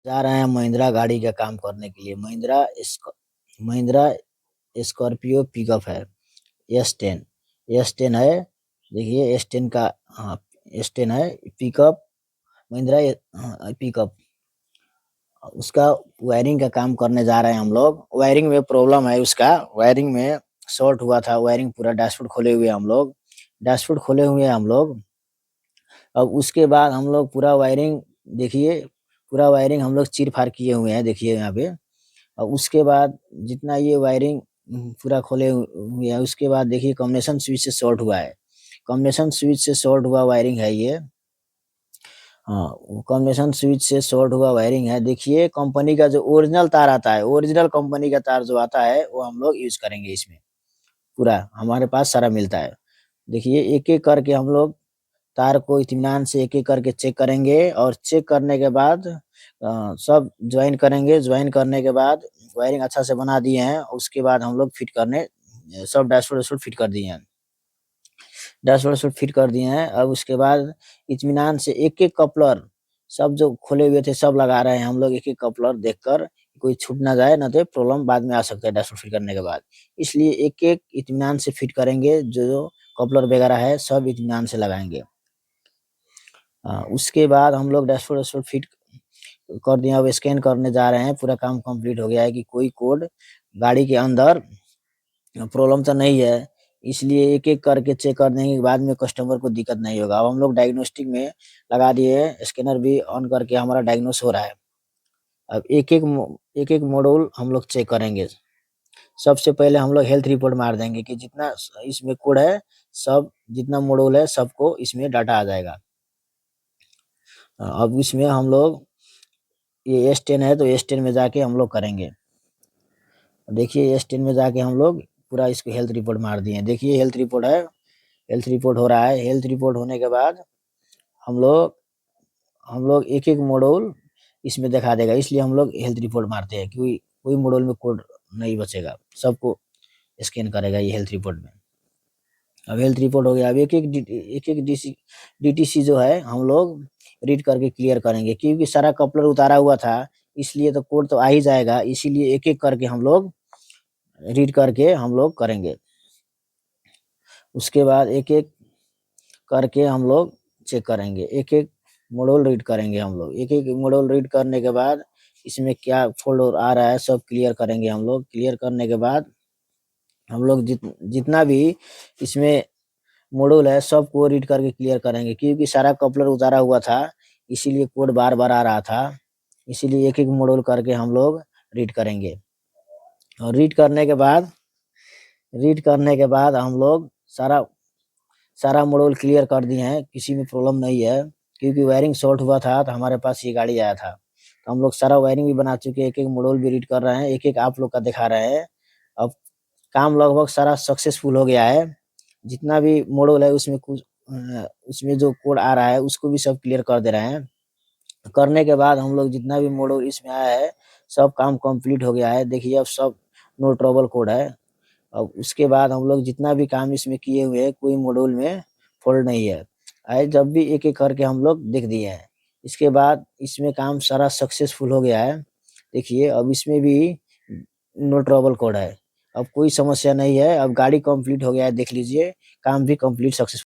जा रहे हैं महिंद्रा गाड़ी का काम करने के लिए। महिंद्रा स्कॉर्पियो पिकअप है। एस10 है। देखिए एस10 का, हाँ, एस10 है पिकअप। महिंद्रा पिकअप। उसका वायरिंग का काम करने जा रहे हैं हम लोग। वायरिंग में प्रॉब्लम है उसका। वायरिंग में शॉर्ट हुआ था। वायरिंग पूरा डैशबोर्ड खोले हुए हैं हम लोग। डैशबोर्ड खोले हुए हैं हम लोग। अब उसके बाद हम लोग पूरा वायरिंग, देखिए पूरा वायरिंग हम लोग चीर-फाड़ किए हुए हैं, देखिए यहाँ पे। और उसके बाद जितना ये वायरिंग पूरा खोले हुए हैं, उसके बाद देखिए कॉम्बिनेशन स्विच से शॉर्ट हुआ है। कॉम्बिनेशन स्विच से शॉर्ट हुआ वायरिंग है ये। हाँ, वो कॉम्बिनेशन स्विच से शॉर्ट हुआ वायरिंग है। देखिए कंपनी का जो ओरिजिनल तार आता है, ओरिजिनल कंपनी का तार जो आता है, वो हम लोग यूज़ करेंगे इसमें। पूरा हमारे पास सारा मिलता है। देखिए एक-एक करके हम लोग तार को इत्मीनान से एक-एक करके चेक करेंगे और चेक करने के बाद सब जॉइन करेंगे। जॉइन करने के बाद वायरिंग अच्छा से बना दिए हैं। उसके बाद हम लोग फिट करने सब डैशबोर्ड वैशबोर्ड फिट कर दिए हैं। डैशबोर्ड वैशबोर्ड फिट कर दिए हैं। अब उसके बाद इत्मीनान से एक-एक कपलर सब जो खोले हुए थे सब लगा रहे हैं हम लोग, एक-एक कपलर देखकर, कोई छूट ना जाए, ना तो प्रॉब्लम बाद में आ सकता है डैशबोर्ड फिट करने के बाद। इसलिए एक-एक इत्मीनान से फिट करेंगे। जो-जो कपलर वगैरह है सब इत्मीनान से लगाएँगे। उसके बाद हम लोग डैशबोर्ड वैशबोर्ड फिट कर दिए। अब स्कैन करने जा रहे हैं। पूरा काम कंप्लीट हो गया है कि कोई कोड गाड़ी के अंदर प्रॉब्लम तो नहीं है। इसलिए एक-एक करके चेक कर देंगे कि बाद में कस्टमर को दिक्कत नहीं होगा। अब हम लोग डायग्नोस्टिक में लगा दिए हैं। स्कैनर भी ऑन करके हमारा डायग्नोस हो रहा है। अब एक-एक मॉड्यूल हम लोग चेक करेंगे। सबसे पहले हम लोग हेल्थ रिपोर्ट मार देंगे कि जितना इसमें कोड है, सब जितना मॉड्यूल है सबको इसमें डाटा आ जाएगा। अब इसमें हम लोग, ये एस10 है तो एस10 में जाके हम लोग करेंगे। देखिए एस10 में जाके हम लोग पूरा इसको हेल्थ रिपोर्ट मार दिए हैं। देखिए हेल्थ रिपोर्ट है। हेल्थ रिपोर्ट हो रहा है। हेल्थ रिपोर्ट होने के बाद हम लोग एक-एक मॉड्यूल इसमें दिखा देगा। इसलिए हम लोग हेल्थ रिपोर्ट मारते हैं कि कोई मॉड्यूल में कोड नहीं बचेगा। सबको स्कैन करेगा ये हेल्थ रिपोर्ट में। अब हेल्थ रिपोर्ट हो गया। अब एक-एक डीटीसी जो है हम लोग रीड करके क्लियर करेंगे, क्योंकि सारा कपलर उतारा हुआ था, इसलिए तो कोड तो आ ही जाएगा। इसीलिए एक-एक करके हम लोग रीड करके हम लोग करेंगे। उसके बाद एक-एक करके हम लोग चेक करेंगे। एक-एक मॉड्यूल रीड करेंगे हम लोग। एक-एक मॉड्यूल रीड करने के बाद इसमें क्या फ़ॉल्ट आ रहा है सब क्लियर करेंगे हम लोग। क्लियर करने के बाद हम लोग जितना भी इसमें मॉड्यूल है सबको रीड करके क्लियर करेंगे, क्योंकि सारा कपलर उतारा हुआ था, इसीलिए कोड बार-बार आ रहा था। इसीलिए एक-एक मॉड्यूल करके हम लोग रीड करेंगे। और रीड करने के बाद हम लोग सारा सारा मॉड्यूल क्लियर कर दिए हैं। किसी में प्रॉब्लम नहीं है, क्योंकि वायरिंग शॉर्ट हुआ था तो हमारे पास ये गाड़ी आया था। तो हम लोग सारा वायरिंग भी बना चुके हैं। एक-एक मॉड्यूल भी रीड कर रहे हैं। एक-एक आप लोग का दिखा रहे हैं। अब काम लगभग सारा सक्सेसफुल हो गया है। जितना भी मॉड्यूल है उसमें उसमें जो कोड आ रहा है उसको भी सब क्लियर कर दे रहे हैं। करने के बाद हम लोग जितना भी मॉड्यूल इसमें आया है सब काम कंप्लीट हो गया है। देखिए अब सब नो ट्रबल कोड है। अब उसके बाद हम लोग जितना भी काम इसमें किए हुए हैं, कोई मॉड्यूल में फ़ॉल्ट नहीं है। जब भी एक-एक करके हम लोग देख दिए हैं। इसके बाद इसमें काम सारा सक्सेसफुल हो गया है। देखिए अब इसमें भी नो ट्रबल कोड है। अब कोई समस्या नहीं है। अब गाड़ी कंप्लीट हो गया है, देख लीजिए। काम भी कंप्लीट सक्सेसफुल